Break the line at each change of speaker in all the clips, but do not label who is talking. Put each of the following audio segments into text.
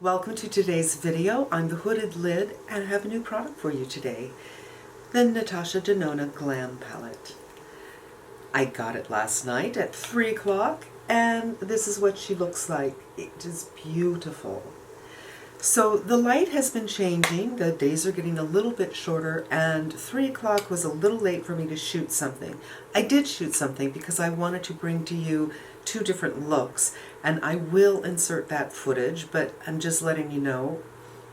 Welcome to today's video. I'm the Hooded Lid and I have a new product for you today. The Natasha Denona Glam palette. I got it last night at 3 o'clock and this is what she looks like. It is beautiful. So the light has been changing. The days are getting a little bit shorter and 3 o'clock was a little late for me to shoot something. I did shoot something because I wanted to bring to you two different looks, and I will insert that footage, but I'm just letting you know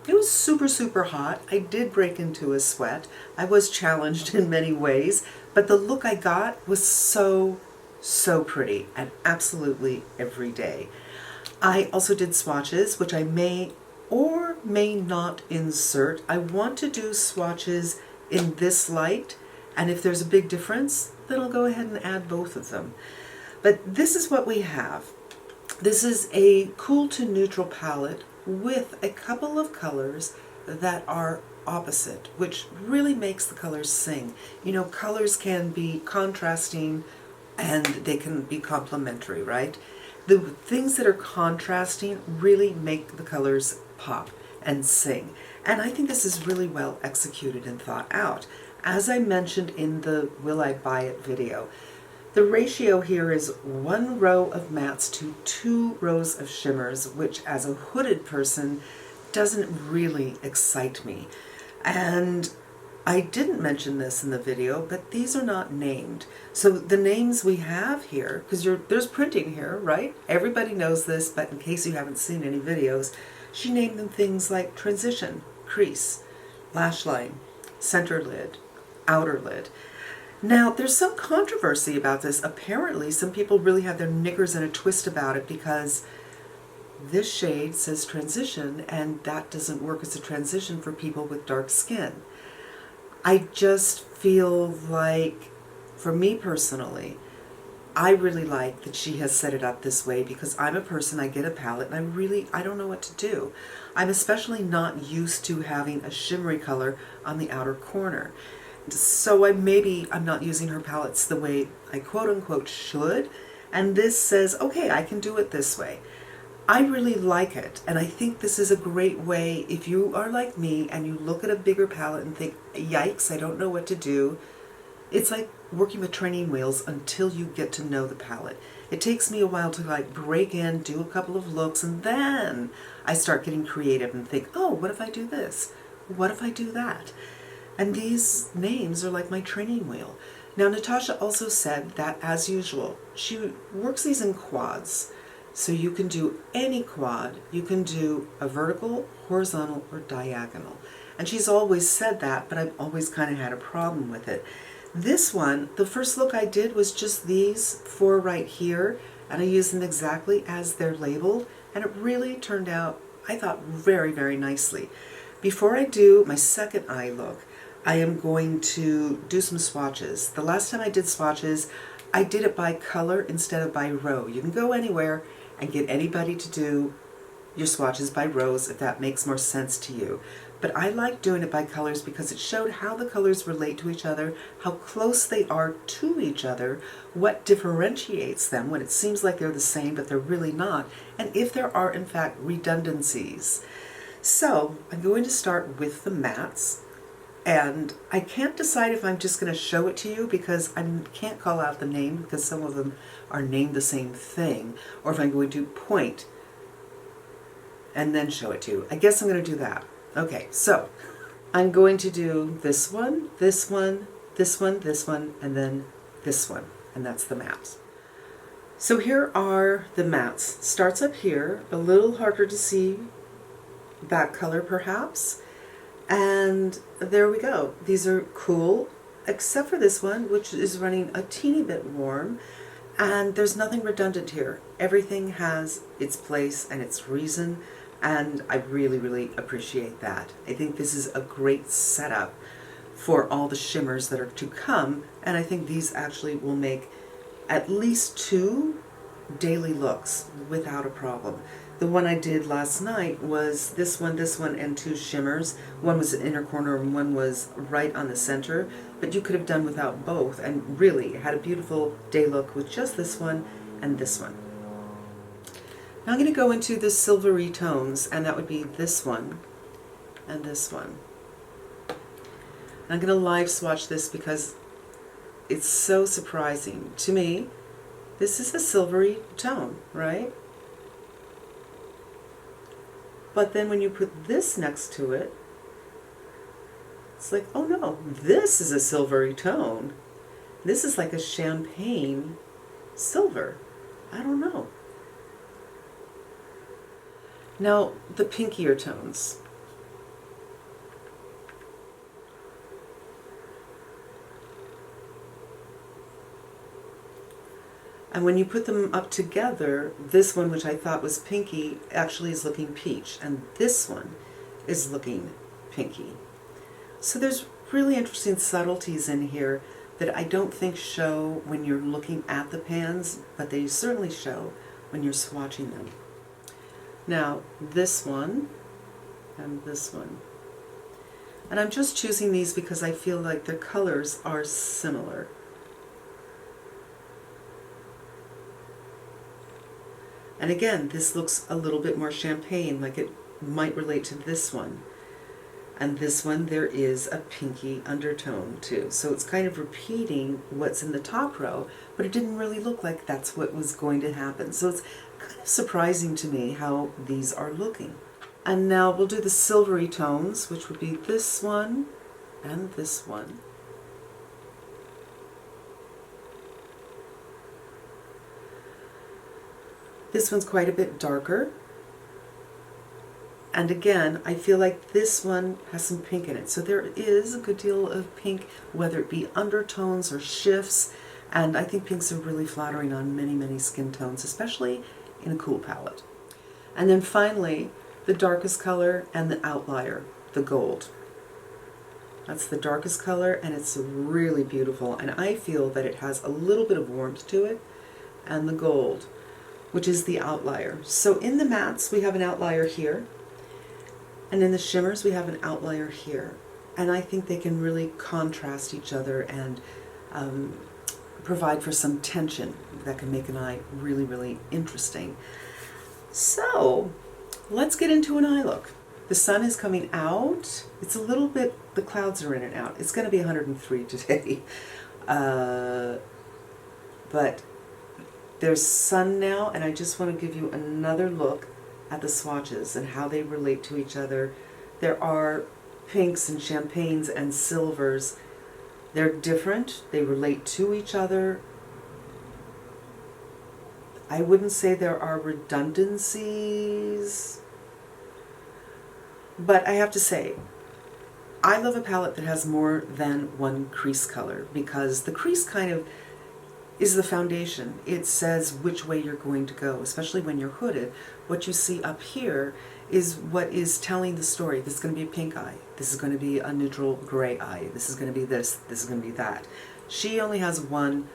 it was super hot. I did break into a sweat. I was challenged in many ways, but the look I got was so pretty and absolutely every day. I also did swatches, which I may or may not insert. I want to do swatches in this light, and if there's a big difference, then I'll go ahead and add both of them. But this is what we have. This is a cool to neutral palette with a couple of colors that are opposite, which really makes the colors sing. You know, colors can be contrasting and they can be complementary, right? The things that are contrasting really make the colors pop and sing. And I think this is really well executed and thought out. As I mentioned in the Will I Buy It video, the ratio here is 1 row of mattes to 2 rows of shimmers, which as a hooded person doesn't really excite me. And I didn't mention this in the video, but these are not named. So the names we have here, because there's printing here, right? Everybody knows this, but in case you haven't seen any videos, she named them things like transition, crease, lash line, center lid, outer lid. Now, there's some controversy about this. Apparently, some people really have their knickers in a twist about it because this shade says transition, and that doesn't work as a transition for people with dark skin. I just feel like, for me personally, I really like that she has set it up this way because I'm a person, I get a palette, and I don't know what to do. I'm especially not used to having a shimmery color on the outer corner. So I'm not using her palettes the way I quote-unquote should, and this says, okay, I can do it this way. I really like it, and I think this is a great way if you are like me and you look at a bigger palette and think, yikes, I don't know what to do. It's like working with training wheels until you get to know the palette. It takes me a while to like break in, do a couple of looks, and then I start getting creative and think, oh, what if I do this? What if I do that? And these names are like my training wheel. Now, Natasha also said that, as usual, she works these in quads. So you can do any quad. You can do a vertical, horizontal, or diagonal. And she's always said that, but I've always kind of had a problem with it. This one, the first look I did was just these 4 right here, and I used them exactly as they're labeled, and it really turned out, I thought, very nicely. Before I do my second eye look, I am going to do some swatches. The last time I did swatches, I did it by color instead of by row. You can go anywhere and get anybody to do your swatches by rows if that makes more sense to you. But I like doing it by colors because it showed how the colors relate to each other, how close they are to each other, what differentiates them when it seems like they're the same but they're really not, and if there are in fact redundancies. So I'm going to start with the mattes. And I can't decide if I'm just going to show it to you because I can't call out the name because some of them are named the same thing, or if I'm going to point and then show it to you. I guess I'm going to do that. Okay, so I'm going to do this one, this one, this one, this one, and then this one, and that's the mattes. So here are the mattes. Starts up here, a little harder to see that color perhaps. And there we go. These are cool, except for this one, which is running a teeny bit warm. And there's nothing redundant here. Everything has its place and its reason, and I really appreciate that. I think this is a great setup for all the shimmers that are to come, and I think these actually will make at least 2 daily looks without a problem. The one I did last night was this one, and 2 shimmers. One was an inner corner and one was right on the center, but you could have done without both and really had a beautiful day look with just this one and this one. Now I'm going to go into the silvery tones, and that would be this one and this one. I'm going to live swatch this because it's so surprising. To me, this is a silvery tone, right? But then when you put this next to it, it's like, oh no, this is a silvery tone. This is like a champagne silver. I don't know. Now, the pinkier tones. And when you put them up together, this one, which I thought was pinky, actually is looking peach, and this one is looking pinky. So there's really interesting subtleties in here that I don't think show when you're looking at the pans, but they certainly show when you're swatching them. Now, this one and this one. And I'm just choosing these because I feel like their colors are similar. And again, this looks a little bit more champagne, like it might relate to this one. And this one, there is a pinky undertone too. So it's kind of repeating what's in the top row, but it didn't really look like that's what was going to happen. So it's kind of surprising to me how these are looking. And now we'll do the silvery tones, which would be this one and this one. This one's quite a bit darker. And again, I feel like this one has some pink in it. So there is a good deal of pink, whether it be undertones or shifts. And I think pinks are really flattering on many, many skin tones, especially in a cool palette. And then finally, the darkest color and the outlier, the gold. That's the darkest color, and it's really beautiful. And I feel that it has a little bit of warmth to it. And the gold, which is the outlier. So in the mattes, we have an outlier here. And in the shimmers, we have an outlier here. And I think they can really contrast each other and provide for some tension that can make an eye really, really interesting. So let's get into an eye look. The sun is coming out. It's a little bit, the clouds are in and out. It's going to be 103 today. But there's sun now, and I just want to give you another look at the swatches and how they relate to each other. There are pinks and champagnes and silvers. They're different. They relate to each other. I wouldn't say there are redundancies, but I have to say, I love a palette that has more than one crease color, because the crease kind of is the foundation. It says which way you're going to go, especially when you're hooded. What you see up here is what is telling the story. This is going to be a pink eye. This is going to be a neutral gray eye. This is going to be this. This is going to be that. She only has one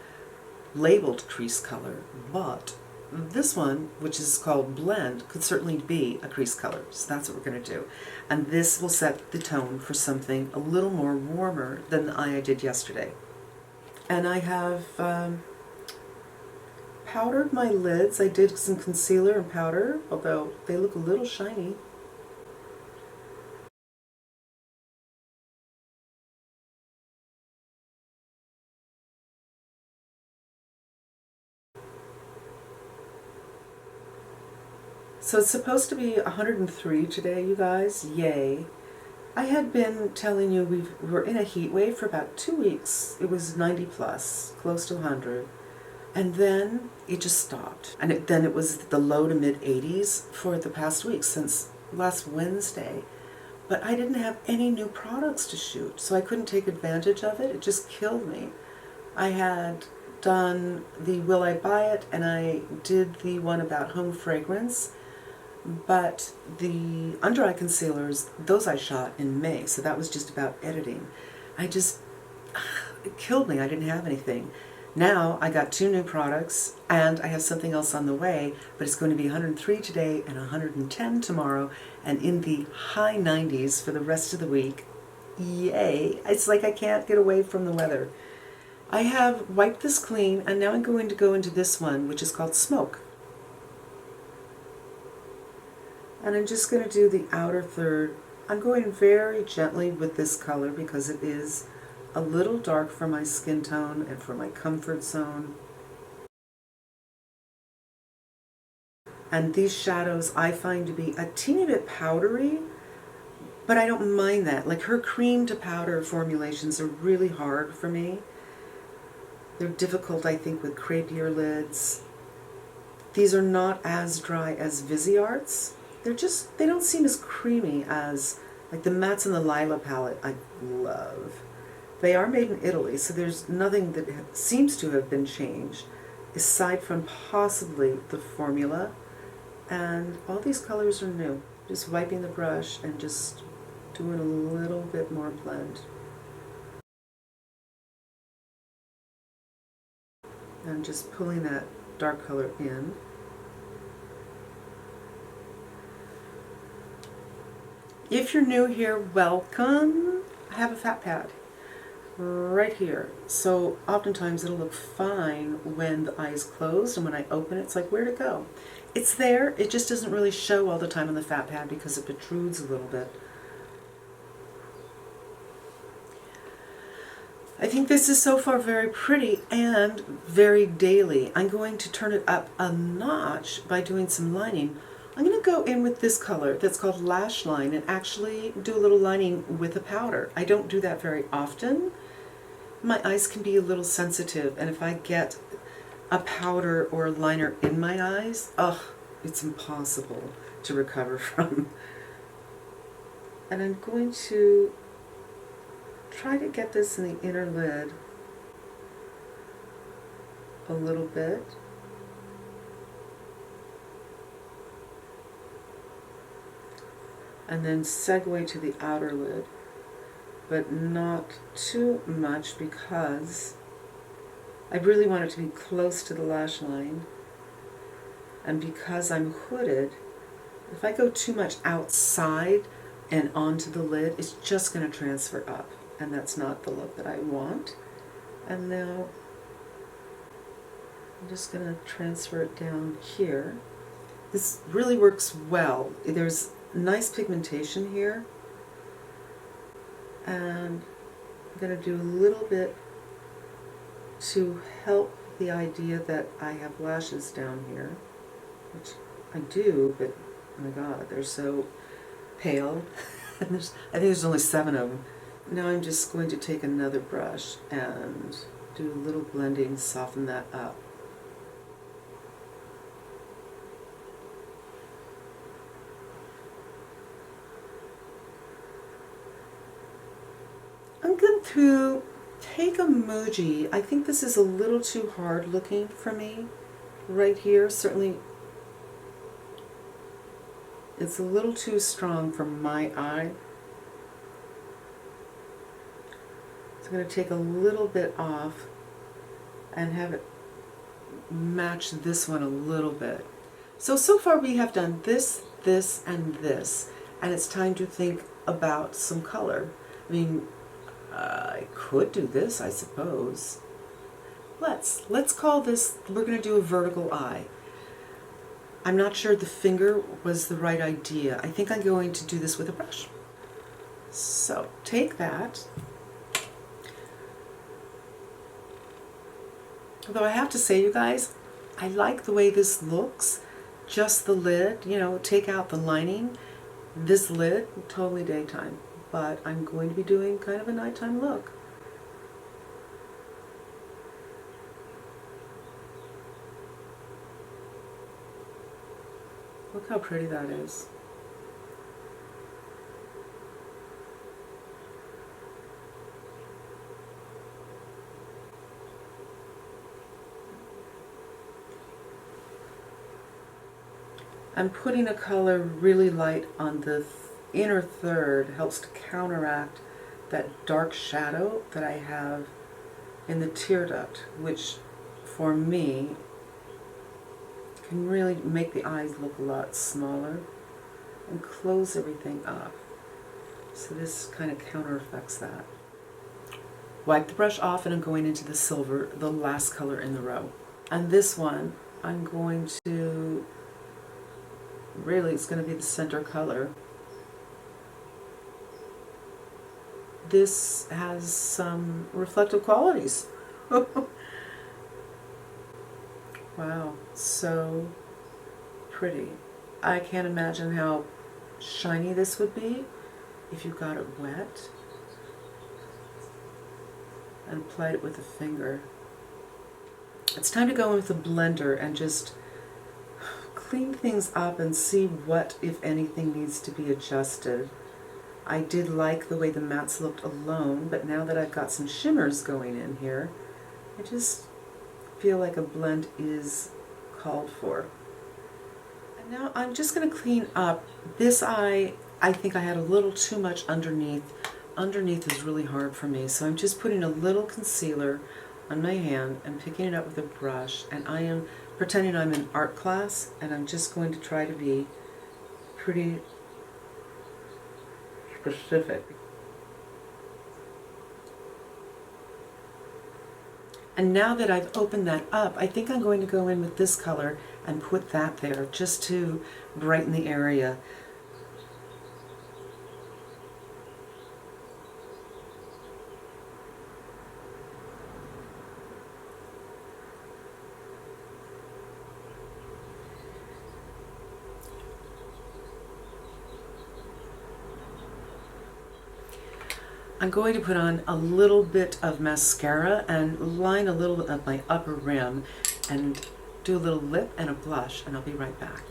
labeled crease color, but this one, which is called Blend, could certainly be a crease color. So that's what we're going to do. And this will set the tone for something a little more warmer than the eye I did yesterday. And I have powdered my lids. I did some concealer and powder, although they look a little shiny. So it's supposed to be 103 today, you guys. Yay. I had been telling you we were in a heat wave for about 2 weeks. It was 90 plus, close to 100. And then it just stopped. And then it was the low to mid 80s for the past week, since last Wednesday. But I didn't have any new products to shoot, so I couldn't take advantage of it. It just killed me. I had done the Will I Buy It, and I did the one about home fragrance. But the under eye concealers, those I shot in May, so that was just about editing. It killed me. I didn't have anything. Now I got 2 new products, and I have something else on the way, but it's going to be 103 today and 110 tomorrow, and in the high 90s for the rest of the week. Yay! It's like I can't get away from the weather. I have wiped this clean, and now I'm going to go into this one, which is called Smoke. And I'm just going to do the outer third. I'm going very gently with this color because it is a little dark for my skin tone and for my comfort zone. And these shadows I find to be a teeny bit powdery, but I don't mind that. Like her cream to powder formulations are really hard for me. They're difficult, I think, with crepier lids. These are not as dry as Viseart's. They don't seem as creamy as, like the mattes in the Lila palette I love. They are made in Italy, so there's nothing that seems to have been changed, aside from possibly the formula. And all these colors are new. Just wiping the brush and just doing a little bit more blend. And just pulling that dark color in. If you're new here, welcome. I have a fat pad right here. So oftentimes it'll look fine when the eye is closed, and when I open it, it's like, where'd it go? It's there, it just doesn't really show all the time on the fat pad because it protrudes a little bit. I think this is so far very pretty and very daily. I'm going to turn it up a notch by doing some lining. I'm going to go in with this color that's called Lash Line and actually do a little lining with a powder. I don't do that very often. My eyes can be a little sensitive, and if I get a powder or a liner in my eyes, it's impossible to recover from. And I'm going to try to get this in the inner lid a little bit. And then segue to the outer lid, but not too much because I really want it to be close to the lash line. And because I'm hooded, if I go too much outside and onto the lid, it's just going to transfer up. And that's not the look that I want. And now I'm just going to transfer it down here. This really works well. There's nice pigmentation here. And I'm going to do a little bit to help the idea that I have lashes down here, which I do, but oh my god, they're so pale. I think there's only 7 of them. Now I'm just going to take another brush and do a little blending, soften that up. I'm going to take a Muji. I think this is a little too hard looking for me right here. Certainly it's a little too strong for my eye. So I'm going to take a little bit off and have it match this one a little bit. So far we have done this, this, and this, and it's time to think about some color. I mean, I could do this, I suppose. Let's call this, we're going to do a vertical eye. I'm not sure the finger was the right idea. I think I'm going to do this with a brush. So take that. Although I have to say, you guys, I like the way this looks. Just the lid, you know, take out the lining. This lid, totally daytime. But I'm going to be doing kind of a nighttime look. Look how pretty that is. I'm putting a color really light on the inner third, helps to counteract that dark shadow that I have in the tear duct, which for me can really make the eyes look a lot smaller and close everything up. So this kind of counter affects that. Wipe the brush off, and I'm going into the silver, the last color in the row. And this one, I'm going to really it's going to be the center color. This has some reflective qualities. Wow, so pretty. I can't imagine how shiny this would be if you got it wet and applied it with a finger. It's time to go in with a blender and just clean things up and see what, if anything, needs to be adjusted. I did like the way the mattes looked alone, but now that I've got some shimmers going in here, I just feel like a blend is called for. And now I'm just going to clean up this eye. I think I had a little too much underneath. Underneath is really hard for me, so I'm just putting a little concealer on my hand and picking it up with a brush, and I am pretending I'm in art class, and I'm just going to try to be pretty specific. And now that I've opened that up, I think I'm going to go in with this color and put that there just to brighten the area. I'm going to put on a little bit of mascara and line a little bit of my upper rim and do a little lip and a blush, and I'll be right back.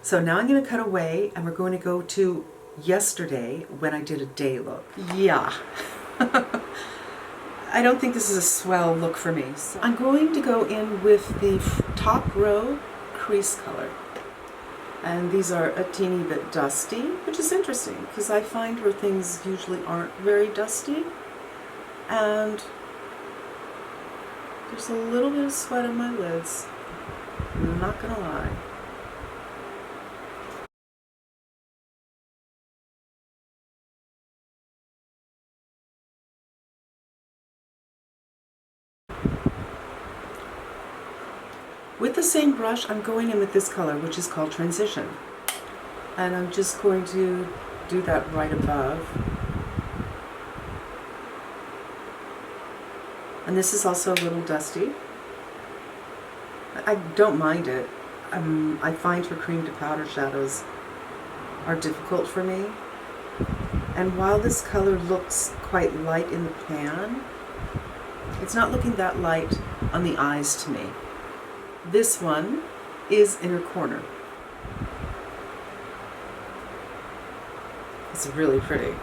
So now I'm going to cut away and we're going to go to yesterday when I did a day look. Yeah. I don't think this is a swell look for me. So I'm going to go in with the top row crease color. And these are a teeny bit dusty, which is interesting because I find her things usually aren't very dusty. And there's a little bit of sweat on my lids, I'm not gonna lie. With the same brush, I'm going in with this color, which is called Transition. And I'm just going to do that right above. And this is also a little dusty. I don't mind it. I find her cream to powder shadows are difficult for me. And while this color looks quite light in the pan, it's not looking that light on the eyes to me. This one is inner corner. It's really pretty.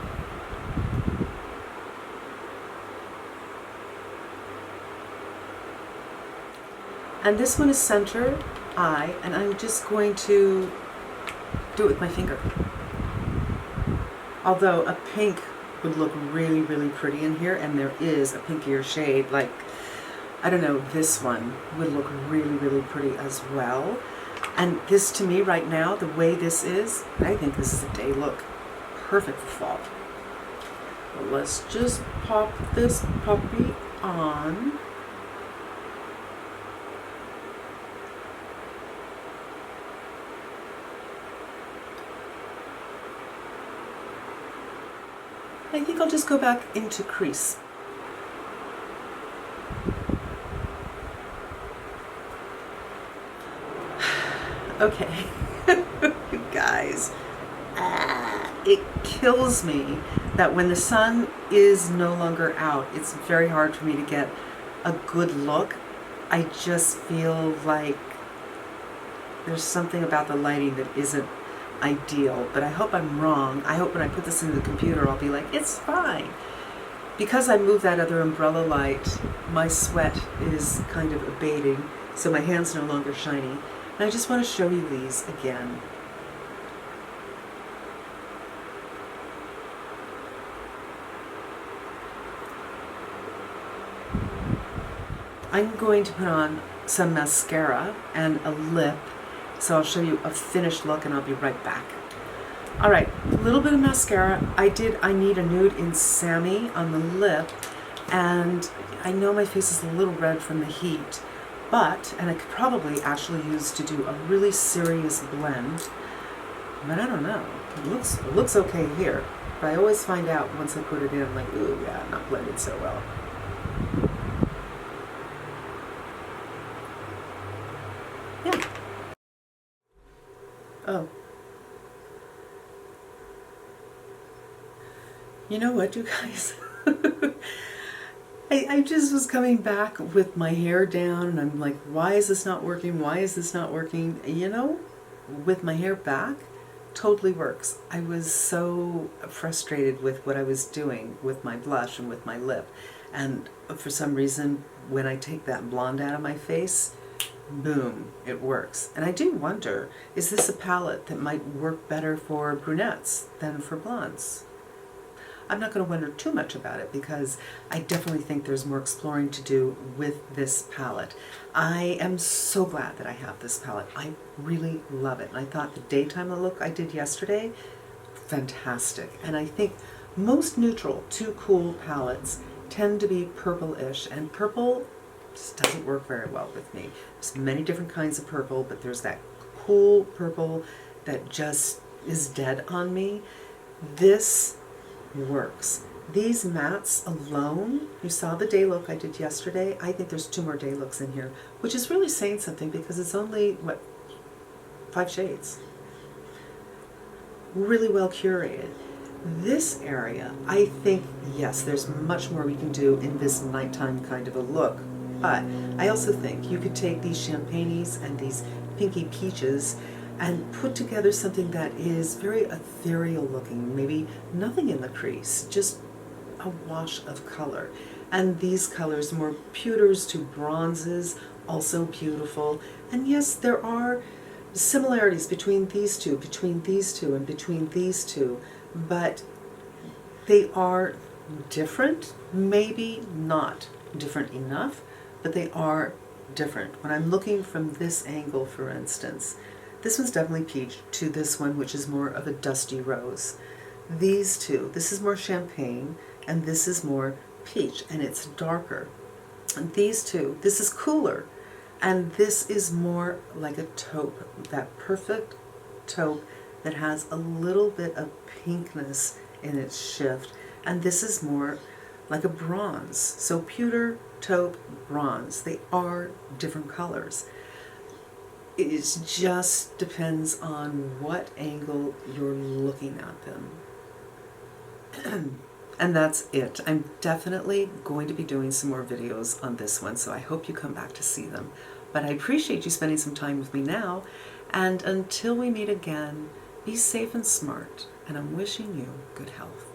And this one is center eye, and I'm just going to do it with my finger. Although a pink would look really, really pretty in here, and there is a pinkier shade, like, I don't know, this one would look really, really pretty as well. And this, to me right now, the way this is, I think this is a day look. Perfect for fall. But let's just pop this puppy on. I think I'll just go back into crease. Okay, you guys, it kills me that when the sun is no longer out, it's very hard for me to get a good look. I just feel like there's something about the lighting that isn't ideal, but I hope I'm wrong. I hope when I put this into the computer, I'll be like, it's fine. Because I moved that other umbrella light, my sweat is kind of abating, so my hand's no longer shiny. And I just want to show you these again. I'm going to put on some mascara and a lip, so I'll show you a finished look and I'll be right back. All right, a little bit of mascara. I need a nude in Sammy on the lip, and I know my face is a little red from the heat, But, and I could probably actually use to do a really serious blend, but I don't know. It looks okay here. But I always find out once I put it in, I'm like, ooh, yeah, not blended so well. Yeah. Oh. You know what, you guys? I just was coming back with my hair down and I'm like, why is this not working? Why is this not working? You know, with my hair back, totally works. I was so frustrated with what I was doing with my blush and with my lip. And for some reason, when I take that blonde out of my face, boom, it works. And I do wonder, is this a palette that might work better for brunettes than for blondes? I'm not going to wonder too much about it because I definitely think there's more exploring to do with this palette. I am so glad that I have this palette. I really love it. And I thought the daytime look I did yesterday, fantastic. And I think most neutral to cool palettes tend to be purple-ish, and purple just doesn't work very well with me. There's many different kinds of purple, but there's that cool purple that just is dead on me. This works. These mattes alone, you saw the day look I did yesterday. I think there's 2 more day looks in here, which is really saying something because it's only, what, 5 shades. Really well curated. This area, I think, yes, there's much more we can do in this nighttime kind of a look. But I also think you could take these champagnes and these pinky peaches and put together something that is very ethereal looking, maybe nothing in the crease, just a wash of color. And these colors, more pewters to bronzes, also beautiful. And yes, there are similarities between these two, and between these two, but they are different, maybe not different enough, but they are different. When I'm looking from this angle, for instance, this one's definitely peach to this one, which is more of a dusty rose. These two, this is more champagne, and this is more peach, and it's darker. And these two, this is cooler, and this is more like a taupe, that perfect taupe that has a little bit of pinkness in its shift, and this is more like a bronze. So pewter, taupe, bronze, they are different colors. It just depends on what angle you're looking at them. And that's it. I'm definitely going to be doing some more videos on this one, so I hope you come back to see them. But I appreciate you spending some time with me now, and until we meet again, be safe and smart, and I'm wishing you good health.